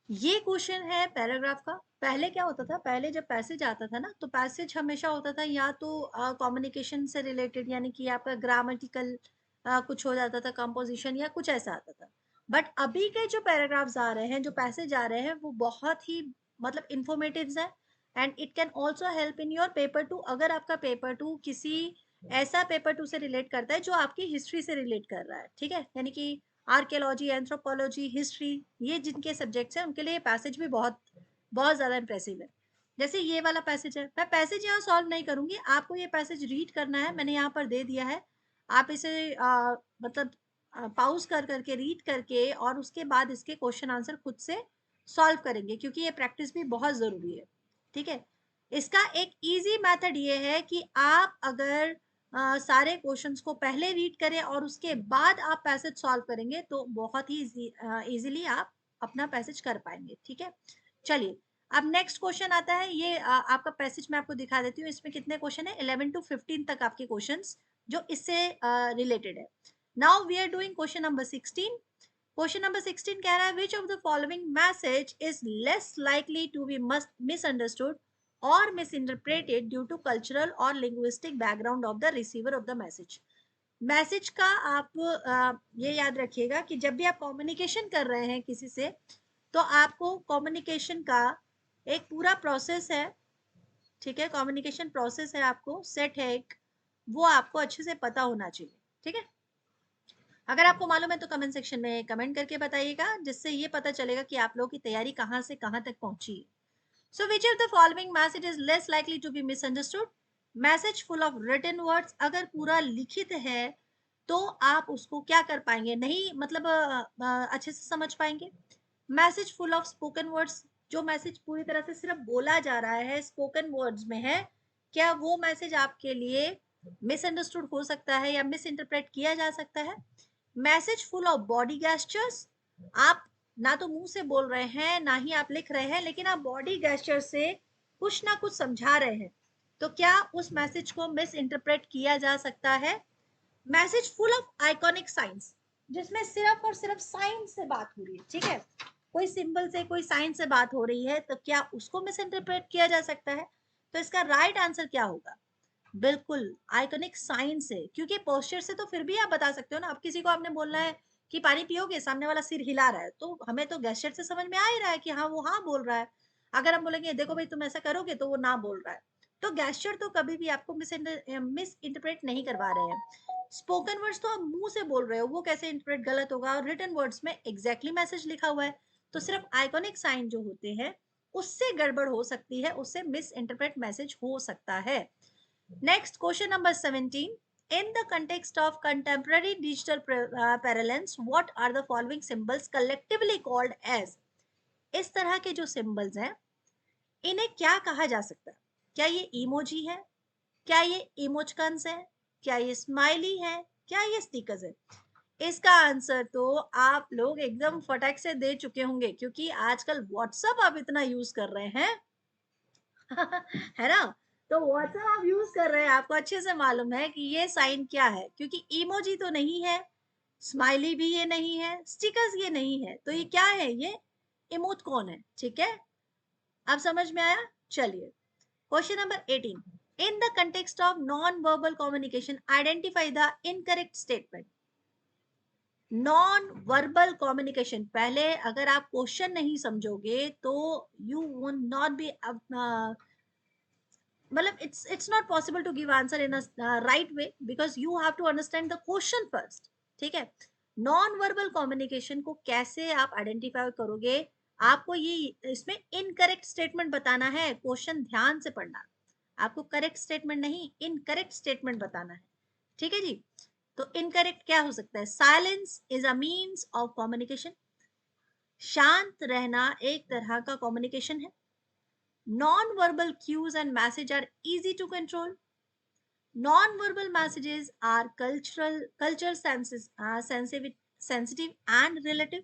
ये क्वेश्चन है पैराग्राफ का। पहले क्या होता था, पहले जब पैसेज आता था ना, तो पैसेज हमेशा होता था या तो कम्युनिकेशन से रिलेटेड, यानी कि आपका ग्रामेटिकल कुछ हो जाता था, कंपोजिशन या कुछ ऐसा आता था। बट अभी के जो पैराग्राफ्स आ रहे हैं, जो पैसेज आ रहे हैं, वो बहुत ही मतलब इंफॉर्मेटिव है। And it can also help in your paper two, अगर आपका पेपर टू किसी ऐसा पेपर टू से रिलेट करता है जो आपकी हिस्ट्री से रिलेट कर रहा है, ठीक है, यानी कि आर्कियोलॉजी, एंथ्रोपोलॉजी, हिस्ट्री, ये जिनके सब्जेक्ट्स हैं उनके लिए पैसेज भी बहुत बहुत ज़्यादा इंप्रेसिव है। जैसे ये वाला पैसेज है, मैं पैसेज यहाँ सॉल्व नहीं करूंगी, आपको ये पैसेज रीड करना है, मैंने यहाँ पर दे दिया है। आप इसे मतलब पाउज कर करके रीड करके और उसके बाद इसके क्वेश्चन आंसर खुद से सॉल्व करेंगे, क्योंकि ये प्रैक्टिस भी बहुत ज़रूरी है। ठीक है, इसका एक इजी मेथड ये है कि आप अगर सारे क्वेश्चंस को पहले रीड करें और उसके बाद आप पैसेज सॉल्व करेंगे तो बहुत ही इजीली आप अपना पैसेज कर पाएंगे। ठीक है, चलिए अब नेक्स्ट क्वेश्चन आता है। ये आपका पैसेज मैं आपको दिखा देती हूँ। इसमें कितने क्वेश्चन है, 11 to 15 तक आपके क्वेश्चंस जो इससे रिलेटेड है। Now we are doing question number 16। Question number 16 कह रहा है which of the following message is less likely to be misunderstood और मिसइंटरप्रेटेड ड्यू टू कल्चरल और linguistic background of the receiver of the message. Message का आप ये याद रखिएगा कि जब भी आप कम्युनिकेशन कर रहे हैं किसी से, तो आपको कम्युनिकेशन का एक पूरा प्रोसेस है। ठीक है, कम्युनिकेशन प्रोसेस है, आपको सेट है एक, वो आपको अच्छे से पता होना चाहिए। ठीक है, अगर आपको मालूम है तो कमेंट सेक्शन में कमेंट करके बताइएगा, जिससे ये पता चलेगा कि आप लोगों की तैयारी कहाँ से कहाँ तक पहुंची है। So which of the following message is less likely to be misunderstood. Message full of written words, अगर पूरा लिखित है तो आप उसको क्या कर पाएंगे, नहीं मतलब अच्छे से समझ पाएंगे। Message full of spoken words, जो मैसेज पूरी तरह से सिर्फ बोला जा रहा है, स्पोकन वर्ड्स में है, क्या वो मैसेज आपके लिए मिसअंडरस्टूड हो सकता है या मिस इंटरप्रेट किया जा सकता है। Message full of body gestures, आप ना तो मुंह से बोल रहे हैं ना ही आप लिख रहे हैं, लेकिन आप बॉडी गेस्चर से कुछ ना कुछ समझा रहे हैं, तो क्या उस मैसेज को मिस इंटरप्रेट किया जा सकता है। Message full of iconic science, जिसमें सिर्फ और सिर्फ साइंस से बात हो रही है, ठीक है, कोई सिंबल से कोई साइन से बात हो रही है, तो क्या उसको मिस इंटरप्रेट किया जा सकता है। तो इसका राइट आंसर क्या होगा, बिल्कुल आइकॉनिक साइन से, क्योंकि पोस्चर से तो फिर भी आप बता सकते हो ना। अब किसी को आपने बोलना है कि पानी पियोगे, सामने वाला सिर हिला रहा है, तो हमें तो गेस्चर से समझ में आ ही रहा है कि हाँ वो हाँ बोल रहा है। अगर हम बोलेंगे देखो भाई तुम ऐसा करोगे, तो वो ना बोल रहा है। तो गेस्चर तो कभी भी आपको मिस इंटरप्रेट नहीं करवा रहे हैं। स्पोकन वर्ड्स तो आप मुंह से बोल रहे हो, वो कैसे इंटरप्रेट गलत होगा, और रिटन वर्ड्स में एग्जैक्टली मैसेज लिखा हुआ है, तो सिर्फ आइकॉनिक साइन जो होते हैं उससे गड़बड़ हो सकती है, उससे मिस इंटरप्रेट मैसेज हो सकता है। Next, question number 17. In the context of contemporary digital parlance, what are the following symbols collectively called as? इस तरह के जो symbols हैं, इन्हें क्या कहा जा सकता है। क्या ये इमोजी है, क्या ये इमोचकन्स है, क्या ये स्माइली है, क्या ये स्टिकर्स है। इसका आंसर तो आप लोग एकदम फटाक से दे चुके होंगे, क्योंकि आजकल व्हाट्सअप आप इतना यूज कर रहे हैं है ना। तो व्हाट्सएप आप यूज कर रहे हैं, आपको अच्छे से मालूम है कि ये साइन क्या है, क्योंकि इमोजी तो नहीं है, स्माइली भी ये नहीं है, स्टिकर्स ये नहीं है, तो ये क्या है, ये इमोट कौन है। ठीक है, अब समझ में आया। चलिए question number 18। In the context of non verbal communication identify the incorrect statement. Non verbal communication, पहले अगर आप क्वेश्चन नहीं समझोगे तो यू विल नॉट बी, मतलब it's not possible to give answer in a right way, because you have to understand the question first। ठीक है, non verbal communication को कैसे आप आइडेंटिफाई करोगे, आपको ये इसमें इनकरेक्ट स्टेटमेंट बताना है। क्वेश्चन ध्यान से पढ़ना, आपको करेक्ट स्टेटमेंट नहीं इनकरेक्ट स्टेटमेंट बताना है। ठीक है जी, तो इनकरेक्ट क्या हो सकता है, silence is a means of communication, शांत रहना एक तरह का कम्युनिकेशन है। Non-verbal cues and message are easy to control. Non-verbal messages are culture sensitive and relative.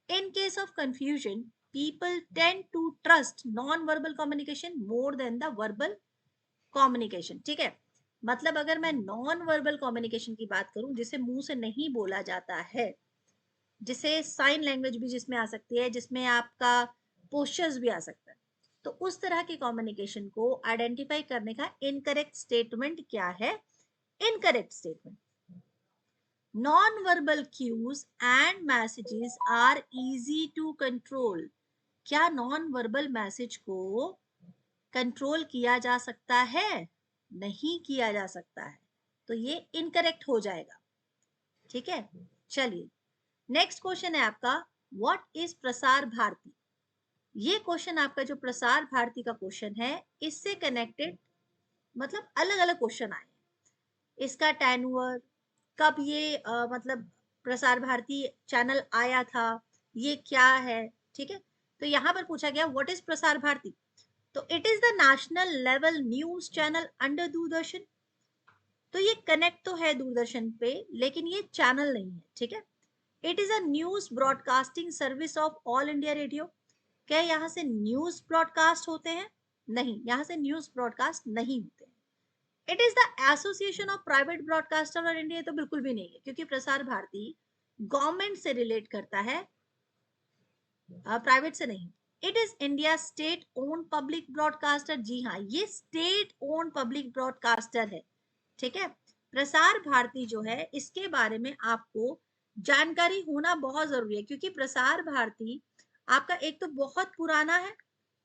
In case of confusion, people tend to trust non-verbal communication more than the verbal communication। ठीक है, मतलब अगर मैं non verbal communication की बात करूं, जिसे मुंह से नहीं बोला जाता है, जिसे साइन लैंग्वेज भी जिसमें आ सकती है, जिसमें आपका पोस्चर्स भी आ सकता है। तो उस तरह की कम्युनिकेशन को आइडेंटिफाई करने का इनकरेक्ट स्टेटमेंट क्या है? Incorrect statement, non verbal cues and messages are easy to control. क्या नॉन वर्बल मैसेज को कंट्रोल किया जा सकता है? नहीं किया जा सकता है, तो ये इनकरेक्ट हो जाएगा। ठीक है, चलिए नेक्स्ट क्वेश्चन है आपका, व्हाट इज प्रसार भारती? ये क्वेश्चन आपका जो प्रसार भारती का क्वेश्चन है, इससे कनेक्टेड मतलब अलग अलग क्वेश्चन आए। इसका टेन्योर, कब ये मतलब प्रसार भारती चैनल आया था, ये क्या है। ठीक है, तो यहाँ पर पूछा गया व्हाट इज प्रसार भारती, तो it is the national level news channel under Doordarshan. तो ये कनेक्ट तो है दूरदर्शन पे, लेकिन ये चैनल नहीं है। ठीक है, it is a news broadcasting service of all India radio. क्या यहाँ से न्यूज ब्रॉडकास्ट होते हैं? नहीं, यहाँ से न्यूज ब्रॉडकास्ट नहीं होते हैं। It is the association of private broadcaster और इंडिया, तो बिल्कुल भी नहीं है, क्योंकि प्रसार भारती गवर्नमेंट से रिलेट करता है, प्राइवेट से नहीं। It is India state own public broadcaster, जी हाँ, ये स्टेट ओन पब्लिक ब्रॉडकास्टर है। ठीक है, प्रसार भारती जो है इसके बारे में आपको जानकारी होना बहुत जरूरी है, क्योंकि प्रसार भारती आपका एक तो बहुत पुराना है।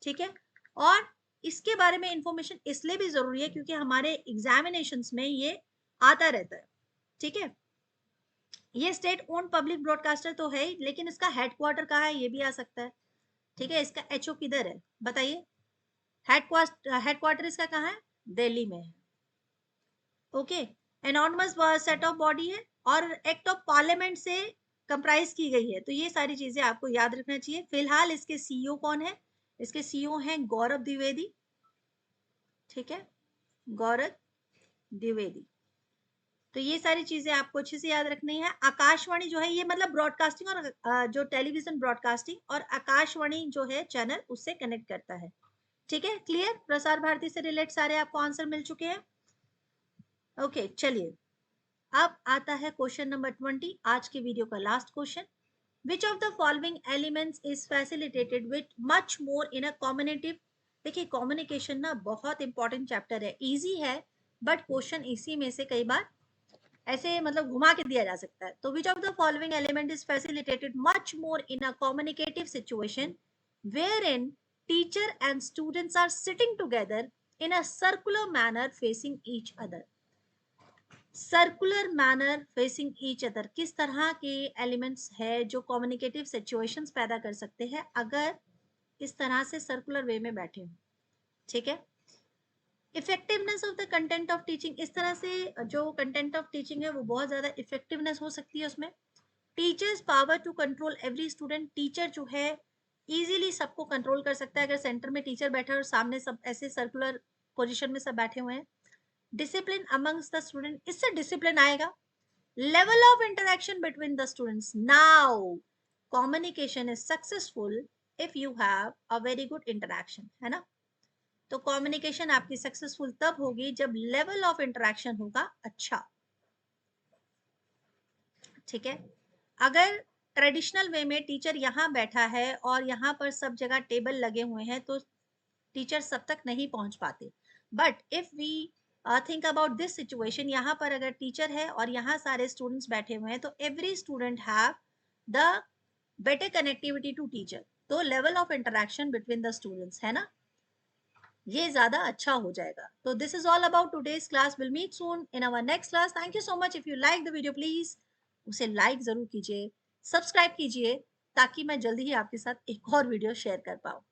ठीक है, और इसके बारे में इंफॉर्मेशन इसलिए भी जरूरी है क्योंकि हमारे एग्जामिनेशंस में ये आता रहता है। ठीक है, ये स्टेट ओन पब्लिक ब्रॉडकास्टर तो है ही, लेकिन इसका हेडक्वार्टर कहाँ है ये भी आ सकता है। ठीक है, इसका एचओ किधर है बताइए? हेडक्वार्टर इसका कहाँ है? दिल्ली में है। Okay, enormous set of body है और एक्ट ऑफ पार्लियामेंट से कंप्राइज की गई है, तो ये सारी चीजें आपको याद रखना चाहिए। फिलहाल इसके सीईओ कौन है? इसके सीईओ हैं गौरव द्विवेदी। ठीक है, गौरव द्विवेदी। तो ये सारी चीजें आपको अच्छे से याद रखनी है। आकाशवाणी जो है ये मतलब ब्रॉडकास्टिंग और जो टेलीविजन ब्रॉडकास्टिंग और आकाशवाणी जो है चैनल, उससे कनेक्ट करता है। ठीक है, क्लियर? प्रसार भारती से रिलेट सारे आपको आंसर मिल चुके हैं। ओके, चलिए अब आता है क्वेश्चन नंबर 20, आज के वीडियो का last question. Which of the following elements is facilitated with much more in a communicative? देखिए, कम्युनिकेशन ना बहुत इंपॉर्टेंट चैप्टर है, इजी है, बट क्वेश्चन इसी में से कई बार ऐसे मतलब घुमा के दिया जा सकता है। तो which of the following element is facilitated much more in a communicative situation where in teacher and students are sitting together in a circular manner facing each other? Circular manner facing each other किस तरह के elements है जो communicative situations पैदा कर सकते हैं अगर इस तरह से सर्कुलर वे में बैठे हो? ठीक है, effectiveness of the content of teaching, इस तरह से जो कंटेंट ऑफ टीचिंग है वो बहुत ज्यादा इफेक्टिवनेस हो सकती है उसमें। Teachers power to control every student, teacher जो है इजीली सबको कंट्रोल कर सकता है अगर सेंटर में टीचर बैठा है और सामने सब ऐसे सर्कुलर पोजीशन में सब बैठे हुए हैं। डिसिप्लिन अमंग्स द स्टूडेंट, इससे डिसिप्लिन आएगा। Level of interaction between the students, now communication is successful if you have a very good interaction, है ना? तो कम्युनिकेशन आपकी सक्सेसफुल तब होगी जब लेवल ऑफ इंटरेक्शन होगा अच्छा। ठीक है, अगर ट्रेडिशनल वे में टीचर यहाँ बैठा है और यहाँ पर सब जगह टेबल लगे हुए हैं तो टीचर सब तक नहीं पहुंच पाते। But if we think about this situation, यहाँ पर अगर टीचर है और यहाँ सारे स्टूडेंट्स बैठे हुए हैं तो every student have the better connectivity to teacher, तो level of interaction between the students, है ना, ये ज्यादा अच्छा हो जाएगा। तो this is all about today's class, will meet soon in our next class. Thank you so much. If you like the video please उसे लाइक जरूर कीजिए, सब्सक्राइब कीजिए, ताकि मैं जल्दी ही आपके साथ एक और वीडियो शेयर कर पाऊँ।